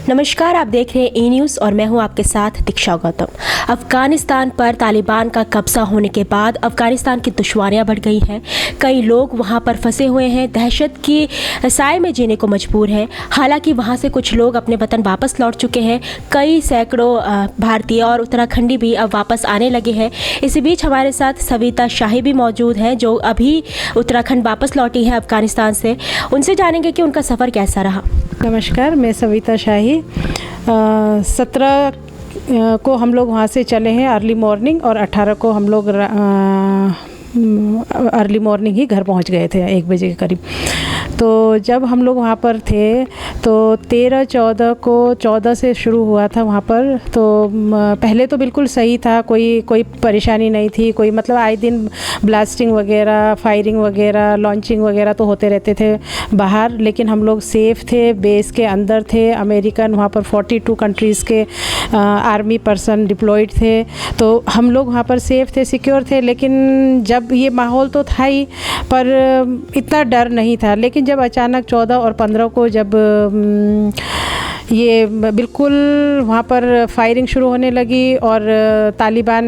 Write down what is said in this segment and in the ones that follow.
नमस्कार, आप देख रहे हैं ई न्यूज़ और मैं हूं आपके साथ दीक्षा गौतम। अफ़गानिस्तान पर तालिबान का कब्ज़ा होने के बाद अफ़गानिस्तान की दुश्वारियां बढ़ गई हैं। कई लोग वहां पर फंसे हुए हैं, दहशत की साए में जीने को मजबूर हैं। हालांकि वहां से कुछ लोग अपने वतन वापस लौट चुके हैं। कई सैकड़ों भारतीय और उत्तराखंडी भी अब वापस आने लगे हैं। इसी बीच हमारे साथ सविता शाही भी मौजूद हैं, जो अभी उत्तराखंड वापस लौटी हैं अफ़गानिस्तान से। उनसे जानेंगे कि उनका सफ़र कैसा रहा। नमस्कार, मैं सविता शाही। 17 को हम लोग वहाँ से चले हैं अर्ली मॉर्निंग, और 18 को हम लोग अर्ली मॉर्निंग ही घर पहुँच गए थे 1 बजे के करीब। तो जब हम लोग वहाँ पर थे तो 13-14 से शुरू हुआ था वहाँ पर। तो पहले तो बिल्कुल सही था, कोई परेशानी नहीं थी, कोई मतलब आए दिन ब्लास्टिंग वगैरह, फायरिंग वगैरह, लॉन्चिंग वगैरह तो होते रहते थे बाहर, लेकिन हम लोग सेफ़ थे, बेस के अंदर थे। अमेरिकन वहाँ पर 42 कंट्रीज़ के आर्मी पर्सन डिप्लॉयड थे, तो हम लोग वहाँ पर सेफ़ थे, सिक्योर थे। लेकिन जब ये माहौल तो था ही, पर इतना डर नहीं था। लेकिन जब अचानक 14 और 15 को जब ये बिल्कुल वहाँ पर फायरिंग शुरू होने लगी और तालिबान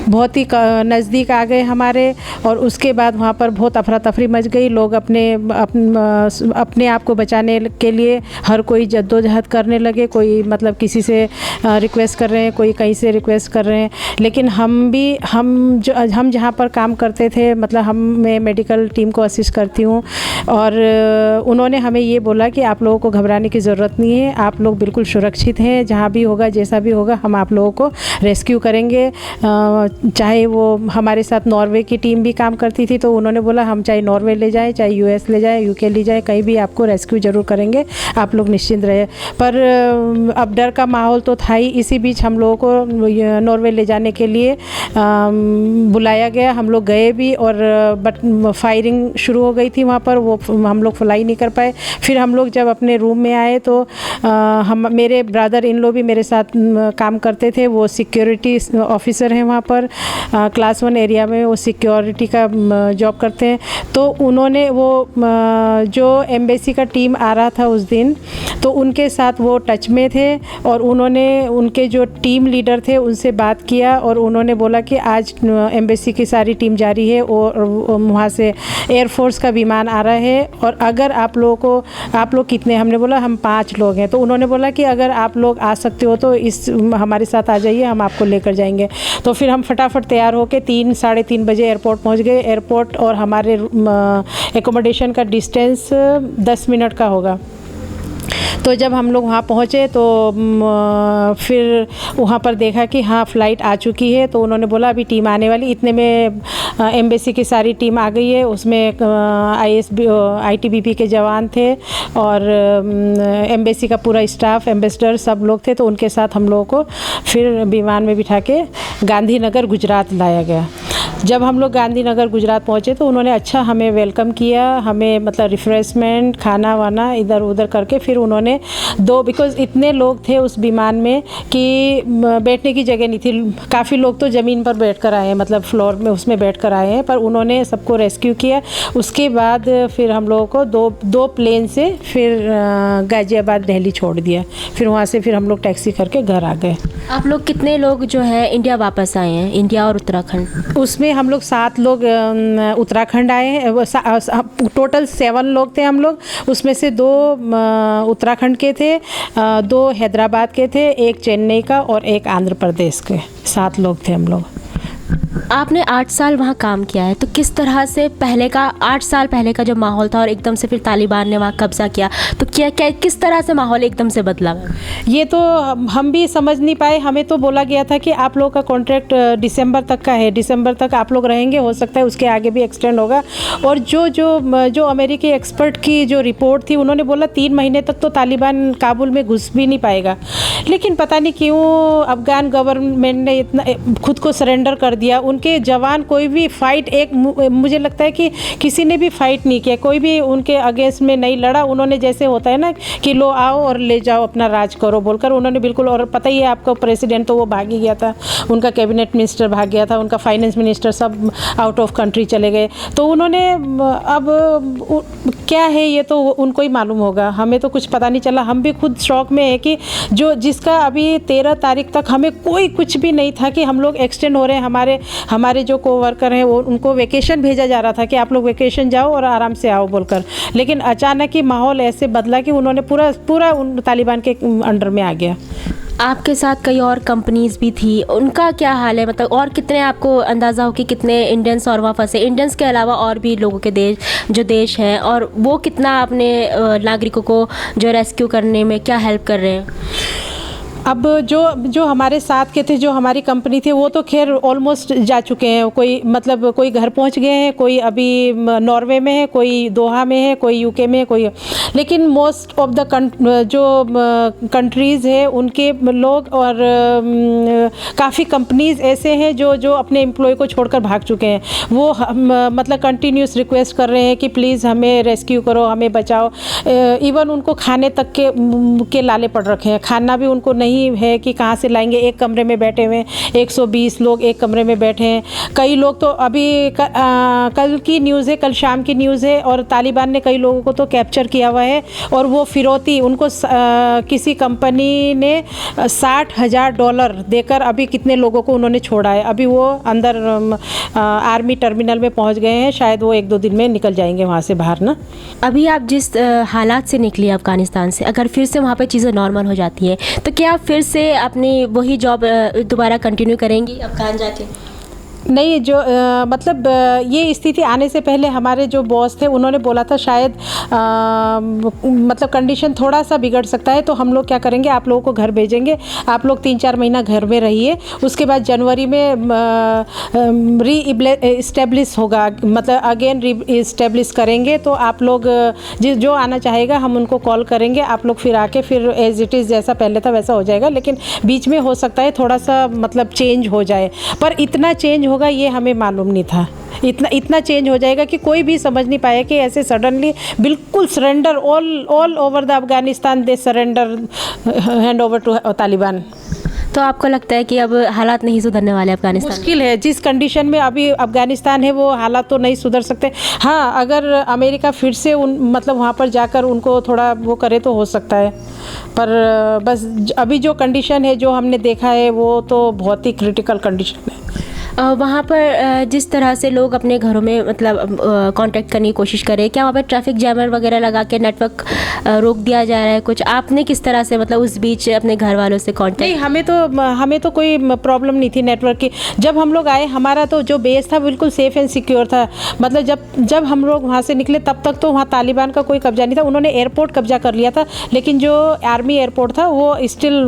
बहुत ही नज़दीक आ गए हमारे, और उसके बाद वहाँ पर बहुत अफरा तफरी मच गई। लोग अपने आप को बचाने के लिए हर कोई जद्दोजहद करने लगे। कोई मतलब किसी से रिक्वेस्ट कर रहे हैं, कोई कहीं से रिक्वेस्ट कर रहे हैं। लेकिन हम जहाँ पर काम करते थे, मतलब मैं मेडिकल टीम को असिस्ट करती हूँ, और उन्होंने हमें ये बोला कि आप लोगों को घबराने की ज़रूरत नहीं है, आप लोग बिल्कुल सुरक्षित हैं। जहाँ भी होगा, जैसा भी होगा, हम आप लोगों को रेस्क्यू करेंगे। चाहे वो हमारे साथ नॉर्वे की टीम भी काम करती थी, तो उन्होंने बोला हम चाहे नॉर्वे ले जाएं, चाहे यूएस ले जाएं, यूके ले जाएं, कहीं भी आपको रेस्क्यू ज़रूर करेंगे, आप लोग निश्चिंत रहे। पर अब डर का माहौल तो था ही। इसी बीच हम लोगों को नॉर्वे ले जाने के लिए बुलाया गया। हम लोग गए भी, और बट फायरिंग शुरू हो गई थी वहाँ पर, वो हम लोग फ्लाई नहीं कर पाए। फिर हम लोग जब अपने रूम में आए तो मेरे ब्रदर इन लो भी मेरे साथ काम करते थे, वो सिक्योरिटी ऑफिसर हैं वहाँ पर, क्लास 1 एरिया में वो सिक्योरिटी का जॉब करते हैं। तो उन्होंने जो एम्बेसी का टीम आ रहा था उस दिन, तो उनके साथ वो टच में थे, और उन्होंने उनके जो टीम लीडर थे उनसे बात किया, और उन्होंने बोला कि आज एम्बेसी की सारी टीम जा रही है, और वहाँ से एयरफोर्स का विमान आ रहा है, और अगर आप लोग कितने, हमने बोला हम 5 लोग हैं। तो उन्होंने बोला कि अगर आप लोग आ सकते हो तो हमारे साथ आ जाइए, हम आपको लेकर जाएंगे। तो फिर हम फटाफट तैयार होकर 3-3:30 बजे एयरपोर्ट पहुंच गए। एयरपोर्ट और हमारे एकोमोडेशन का डिस्टेंस 10 मिनट का होगा। तो जब हम लोग वहाँ पहुँचे तो फिर वहाँ पर देखा कि हाँ फ़्लाइट आ चुकी है। तो उन्होंने बोला अभी टीम आने वाली। इतने में एम्बेसी की सारी टीम आ गई है। उसमें ITBP के जवान थे, और एम्बेसी का पूरा स्टाफ, एम्बेसडर सब लोग थे। तो उनके साथ हम लोगों को फिर विमान में बिठा के गांधीनगर गुजरात लाया गया। जब हम लोग गांधीनगर गुजरात पहुँचे तो उन्होंने अच्छा हमें वेलकम किया, हमें मतलब रिफ़्रेशमेंट, खाना वाना इधर उधर करके फिर उन्होंने बिकॉज़ इतने लोग थे उस विमान में कि बैठने की जगह नहीं थी। काफ़ी लोग तो ज़मीन पर बैठ कर आए हैं, मतलब फ्लोर में उसमें बैठ कर आए हैं, पर उन्होंने सबको रेस्क्यू किया। उसके बाद फिर हम लोगों को दो प्लेन से फिर गाज़ियाबाद दिल्ली छोड़ दिया। फिर वहाँ से फिर हम लोग टैक्सी करके घर आ गए। आप लोग कितने लोग जो है इंडिया वापस आए हैं, इंडिया और उत्तराखंड? उसमें हम लोग 7 लोग उत्तराखंड आए हैं। टोटल 7 लोग थे हम लोग। उसमें से 2 उत्तराखंड के थे, 2 हैदराबाद के थे, 1 चेन्नई का और 1 आंध्र प्रदेश के। 7 लोग थे हम लोग। आपने 8 साल वहाँ काम किया है, तो किस तरह से 8 साल पहले का जो माहौल था और एकदम से फिर तालिबान ने वहाँ कब्ज़ा किया, तो किस तरह से माहौल एकदम से बदला? ये तो हम भी समझ नहीं पाए। हमें तो बोला गया था कि आप लोगों का कॉन्ट्रैक्ट दिसंबर तक का है, दिसंबर तक आप लोग रहेंगे, हो सकता है उसके आगे भी एक्सटेंड होगा। और जो अमेरिकी एक्सपर्ट की जो रिपोर्ट थी, उन्होंने बोला 3 महीने तक तो तालिबान काबुल में घुस भी नहीं पाएगा। लेकिन पता नहीं क्यों अफ़गान गवर्नमेंट ने इतना खुद को सरेंडर कर दिया। उनके जवान कोई भी फाइट, मुझे लगता है कि किसी ने भी फाइट नहीं किया, कोई भी उनके अगेंस्ट में नहीं लड़ा। उन्होंने जैसे होता है ना कि लो आओ और ले जाओ अपना राज करो बोलकर, उन्होंने बिल्कुल, और पता ही है आपको प्रेसिडेंट तो वो भाग ही गया था, उनका कैबिनेट मिनिस्टर भाग गया था, उनका फाइनेंस मिनिस्टर सब आउट ऑफ कंट्री चले गए। तो उन्होंने अब क्या है ये तो उनको ही मालूम होगा, हमें तो कुछ पता नहीं चला। हम भी खुद शौक में है कि जिसका अभी 13 तारीख तक हमें कोई कुछ भी नहीं था कि हम लोग एक्सटेंड हो रहे हैं, हमारे जो कोवर्कर हैं वो उनको वेकेशन भेजा जा रहा था कि आप लोग वेकेशन जाओ और आराम से आओ बोलकर, लेकिन अचानक ही माहौल ऐसे बदला कि उन्होंने पूरा उन तालिबान के अंडर में आ गया। आपके साथ कई और कंपनीज भी थी, उनका क्या हाल है? मतलब और कितने, आपको अंदाज़ा हो कि कितने इंडियंस और वहाँ फंसे, इंडियंस के अलावा और भी लोगों के देश हैं, और वो कितना अपने नागरिकों को जो रेस्क्यू करने में क्या हेल्प कर रहे हैं? अब जो हमारे साथ के थे, जो हमारी कंपनी थी, वो तो खैर ऑलमोस्ट जा चुके हैं। कोई घर पहुंच गए हैं, कोई अभी नॉर्वे में है, कोई दोहा में है, कोई यूके में है, कोई, लेकिन मोस्ट ऑफ द जो कंट्रीज़ है उनके लोग और काफ़ी कंपनीज़ ऐसे हैं जो अपने एम्प्लॉय को छोड़कर भाग चुके हैं। वो मतलब कंटिन्यूस रिक्वेस्ट कर रहे हैं कि प्लीज़ हमें रेस्क्यू करो, हमें बचाओ। इवन उनको खाने तक के लाले पड़ रखे हैं, खाना भी उनको नहीं है कि कहाँ से लाएंगे। एक कमरे में बैठे हुए 120 लोग एक कमरे में बैठे हैं। कई लोग तो अभी कल की न्यूज़ है, कल शाम की न्यूज़ है, और तालिबान ने कई लोगों को तो कैप्चर किया हुआ है, और वो फिरौती उनको किसी कंपनी ने $60,000 देकर अभी कितने लोगों को उन्होंने छोड़ा है। अभी वो अंदर आर्मी टर्मिनल में पहुंच गए हैं, शायद वो 1-2 दिन में निकल जाएंगे वहाँ से बाहर ना। अभी आप जिस हालात से निकली अफ़गानिस्तान से, अगर फिर से वहाँ पे चीज़ें नॉर्मल हो जाती है तो क्या आप फिर से अपनी वही जॉब दोबारा कंटिन्यू करेंगी अफ़गान जाके? नहीं, मतलब ये स्थिति आने से पहले हमारे जो बॉस थे उन्होंने बोला था शायद मतलब कंडीशन थोड़ा सा बिगड़ सकता है, तो हम लोग क्या करेंगे, आप लोगों को घर भेजेंगे, आप लोग 3-4 महीना घर में रहिए, उसके बाद जनवरी में री-इस्टेब्लिश होगा, मतलब अगेन री-इस्टेब्लिश करेंगे। तो आप लोग जो आना चाहेगा हम उनको कॉल करेंगे, आप लोग फिर आके फिर एज इट इज़ जैसा पहले था वैसा हो जाएगा। लेकिन बीच में हो सकता है थोड़ा सा मतलब चेंज हो जाए, पर इतना चेंज होगा ये हमें मालूम नहीं था। इतना चेंज हो जाएगा कि कोई भी समझ नहीं पाया कि ऐसे सडनली बिल्कुल surrender all over the Afghanistan, they surrender hand over to Taliban. तो आपको लगता है कि अब हालात नहीं सुधरने वाले अफगानिस्तान? मुश्किल है, जिस कंडीशन में अभी अफगानिस्तान है वो हालात तो नहीं सुधर सकते। हाँ, अगर अमेरिका फिर से मतलब वहाँ पर जाकर उनको थोड़ा वो करे तो हो सकता है, पर बस अभी जो कंडीशन है, जो हमने देखा है, वो तो बहुत ही क्रिटिकल कंडीशन है। वहाँ पर जिस तरह से लोग अपने घरों में मतलब कांटेक्ट करने की कोशिश करें, क्या वहाँ पर ट्रैफिक जैमर वगैरह लगा के नेटवर्क रोक दिया जा रहा है कुछ? आपने किस तरह से मतलब उस बीच अपने घर वालों से कांटेक्ट? नहीं, हमें तो कोई प्रॉब्लम नहीं थी नेटवर्क की। जब हम लोग आए, हमारा तो जो बेस था बिल्कुल सेफ़ एंड सिक्योर था। मतलब जब हम लोग वहाँ से निकले तब तक तो वहाँ तालिबान का कोई कब्जा नहीं था। उन्होंने एयरपोर्ट कब्जा कर लिया था, लेकिन जो आर्मी एयरपोर्ट था वो स्टिल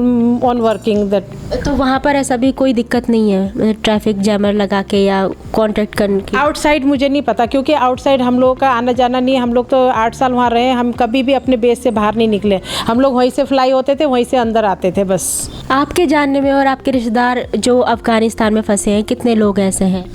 ऑन वर्किंग दैट। तो वहाँ पर ऐसा भी कोई दिक्कत नहीं है ट्रैफिक जैमर लगा के या कांटेक्ट करने की? आउटसाइड मुझे नहीं पता, क्योंकि आउटसाइड हम लोगों का आना जाना नहीं है। हम लोग तो 8 साल वहाँ रहे, हम कभी भी अपने बेस से बाहर नहीं निकले। हम लोग वहीं से फ्लाई होते थे, वहीं से अंदर आते थे बस। आपके जानने में और आपके रिश्तेदार जो अफगानिस्तान में फंसे हैं, कितने लोग ऐसे हैं?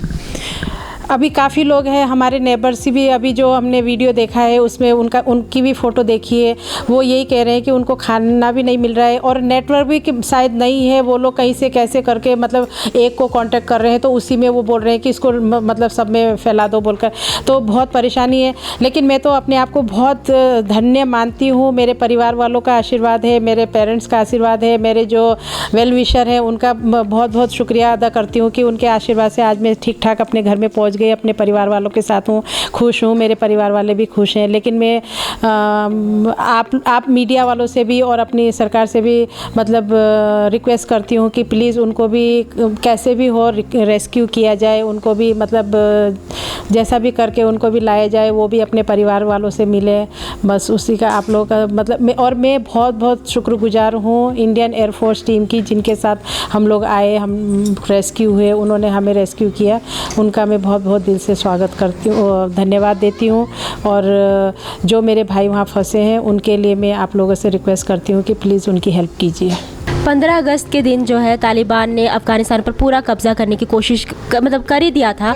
अभी काफ़ी लोग हैं, हमारे नेबर्स भी। अभी जो हमने वीडियो देखा है उसमें उनकी भी फ़ोटो देखी है, वो यही कह रहे हैं कि उनको खाना भी नहीं मिल रहा है और नेटवर्क भी शायद नहीं है। वो लोग कहीं से कैसे करके मतलब एक को कांटेक्ट कर रहे हैं, तो उसी में वो बोल रहे हैं कि इसको मतलब सब में फैला दो बोलकर। तो बहुत परेशानी है, लेकिन मैं तो अपने आप को बहुत धन्य मानती हूँ। मेरे परिवार वालों का आशीर्वाद है, मेरे पेरेंट्स का आशीर्वाद है, मेरे जो वेल विशर हैं उनका बहुत बहुत शुक्रिया अदा करती हूँ कि उनके आशीर्वाद से आज मैं ठीक ठाक अपने घर में पहुँच गई, अपने परिवार वालों के साथ हूँ, खुश हूँ। मेरे परिवार वाले भी खुश हैं। लेकिन मैं आप मीडिया वालों से भी और अपनी सरकार से भी मतलब रिक्वेस्ट करती हूँ कि प्लीज़ उनको भी कैसे भी हो रेस्क्यू किया जाए, उनको भी मतलब जैसा भी करके उनको भी लाया जाए, वो भी अपने परिवार वालों से मिले। बस उसी का आप लोगों का मतलब मैं बहुत बहुत शुक्रगुजार हूँ इंडियन एयरफोर्स टीम की, जिनके साथ हम लोग आए, हम रेस्क्यू हुए, उन्होंने हमें रेस्क्यू किया। उनका मैं बहुत बहुत दिल से स्वागत करती हूँ और धन्यवाद देती हूँ। और जो मेरे भाई वहाँ फंसे हैं उनके लिए मैं आप लोगों से रिक्वेस्ट करती हूँ कि प्लीज़ उनकी हेल्प कीजिए। 15 अगस्त के दिन जो है तालिबान ने अफ़गानिस्तान पर पूरा कब्ज़ा करने की कोशिश मतलब कर ही दिया था,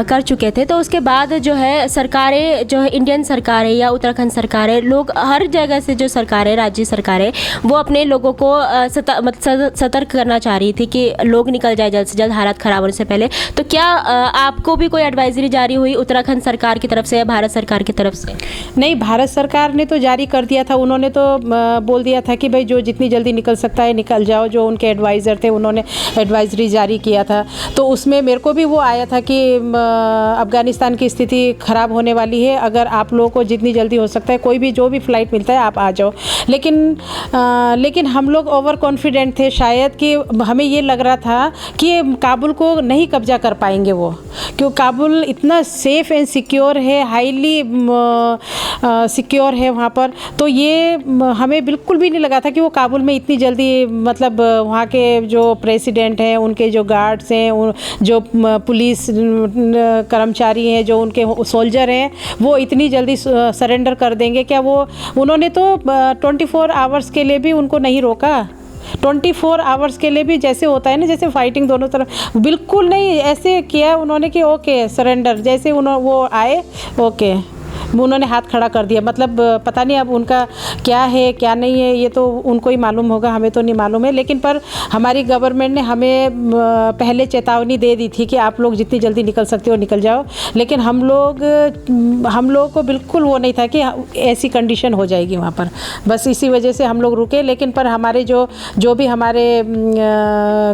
कर चुके थे। तो उसके बाद जो है सरकारें जो है इंडियन सरकारें या उत्तराखंड सरकारें, लोग हर जगह से जो सरकारें, राज्य सरकारें, वो अपने लोगों को सतर्क करना चाह रही थी कि लोग निकल जाए जल्द से जल्द, हालात ख़राब होने से पहले। तो क्या आपको भी कोई एडवाइजरी जारी हुई उत्तराखंड सरकार की तरफ से या भारत सरकार की तरफ से? नहीं, भारत सरकार ने तो जारी कर दिया था। उन्होंने तो बोल दिया था कि भाई जो जितनी जल्दी निकल सकता है निकल जाओ। जो उनके एडवाइज़र थे उन्होंने एडवाइजरी जारी किया था। तो उसमें मेरे को भी वो आया था कि अफ़गानिस्तान की स्थिति ख़राब होने वाली है, अगर आप लोगों को जितनी जल्दी हो सकता है कोई भी जो भी फ़्लाइट मिलता है आप आ जाओ। लेकिन हम लोग ओवर कॉन्फिडेंट थे शायद, कि हमें ये लग रहा था कि काबुल को नहीं कब्जा कर पाएंगे वो, क्योंकि काबुल इतना सेफ़ एंड सिक्योर है, हाईली सिक्योर है वहाँ पर। तो ये हमें बिल्कुल भी नहीं लगा था कि वो काबुल में इतनी जल्दी, मतलब वहाँ के जो प्रेसिडेंट हैं, उनके जो गार्ड्स हैं, जो पुलिस कर्मचारी हैं, जो उनके सोल्जर हैं, वो इतनी जल्दी सरेंडर कर देंगे क्या। उन्होंने तो 24 आवर्स के लिए भी उनको नहीं रोका। 24 आवर्स के लिए भी, जैसे होता है ना, जैसे फाइटिंग दोनों तरफ, बिल्कुल नहीं ऐसे किया उन्होंने कि ओके सरेंडर, जैसे वो आए ओके उन्होंने हाथ खड़ा कर दिया। मतलब पता नहीं अब उनका क्या है क्या नहीं है, ये तो उनको ही मालूम होगा, हमें तो नहीं मालूम है। लेकिन पर हमारी गवर्नमेंट ने हमें पहले चेतावनी दे दी थी कि आप लोग जितनी जल्दी निकल सकते हो निकल जाओ। लेकिन हम लोग को बिल्कुल वो नहीं था कि ऐसी कंडीशन हो जाएगी वहाँ पर। बस इसी वजह से हम लोग रुके। लेकिन पर हमारे जो भी हमारे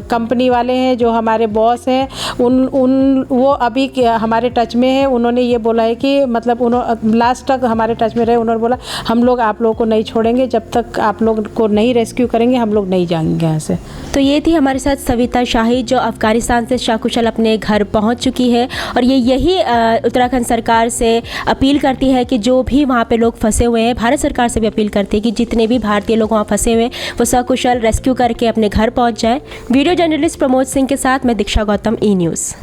कंपनी वाले हैं, जो हमारे बॉस हैं, वो अभी हमारे टच में है। उन्होंने ये बोला है कि मतलब लास्ट तक हमारे टच में रहे। उन्होंने बोला हम लोग आप लोगों को नहीं छोड़ेंगे, जब तक आप लोग को नहीं रेस्क्यू करेंगे हम लोग नहीं जाएंगे यहाँ से। तो ये थी हमारे साथ सविता शाही, जो अफ़गानिस्तान से सकुशल अपने घर पहुँच चुकी है। और ये यही उत्तराखंड सरकार से अपील करती है कि जो भी वहाँ पे लोग फंसे हुए हैं, भारत सरकार से भी अपील करती है कि जितने भी भारतीय लोग वहाँ फंसे हुए हैं वो सकुशल रेस्क्यू करके अपने घर पहुँच जाए। वीडियो जर्नलिस्ट प्रमोद सिंह के साथ मैं दीक्षा गौतम, ई न्यूज़।